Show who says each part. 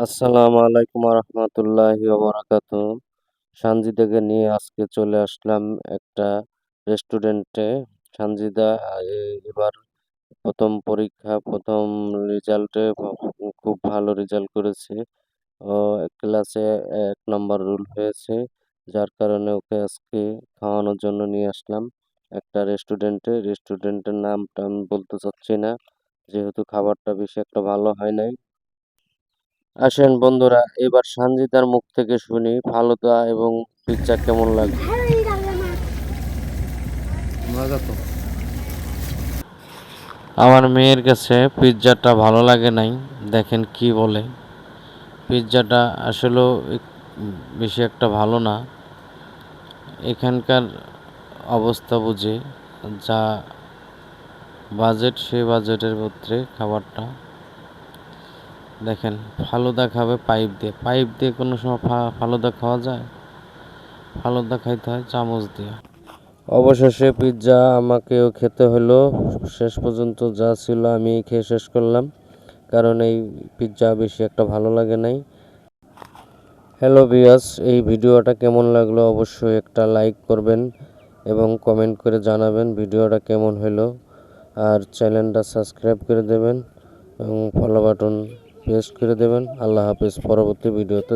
Speaker 1: আসসালামু আলাইকুম রহমতুল্লাহি ওবরাকাতু। সানজিদাকে নিয়ে আজকে চলে আসলাম একটা রেস্টুরেন্টে। সানজিদা এবার প্রথম পরীক্ষা, প্রথম রেজাল্টে খুব ভালো রেজাল্ট করেছে। ও ক্লাসে 1 নম্বর রোল হয়েছে। যার কারণে ওকে আজকে খাওয়ানোর জন্য নিয়ে আসলাম একটা রেস্টুরেন্টে। রেস্টুরেন্টের নামটা আমি বলতে চাচ্ছি না, যেহেতু খাবারটা বেশি একটা ভালো হয় নাই। আসেন বন্ধুরা, এবার সানজিদার মুখ থেকে শুনি ফালুদা এবং পিৎজা কেমন লাগে।
Speaker 2: মজা তো।
Speaker 1: আমার মেয়ের কাছে পিৎজাটা ভালো লাগে নাই, দেখেন কি বলে। পিৎজাটা আসলেও বেশি একটা ভালো না। এখানকার অবস্থা বুঝে যা বাজেট, সেই বাজেটের মধ্যে খাবারটা। দেখেন, ফালুদা খাবে পাইপ দিয়ে। পাইপ দিয়ে কোনো সময় ফালুদা খাওয়া যায়? ফালুদা খাইতে হয় চামচ দিয়ে। অবশেষে পিৎজা আমাকেও খেতে হলো। শেষ পর্যন্ত যা ছিল আমি খেয়ে শেষ করলাম, কারণ এই পিৎজা বেশি একটা ভালো লাগে নাই। হ্যালো ভিউয়ার্স, এই ভিডিওটা কেমন লাগলো অবশ্যই একটা লাইক করবেন এবং কমেন্ট করে জানাবেন ভিডিওটা কেমন হলো। আর চ্যানেলটা সাবস্ক্রাইব করে দেবেন এবং ফলো বাটন প্রেস করে দেবেন। আল্লাহ হাফেজ, পরবর্তী ভিডিওতে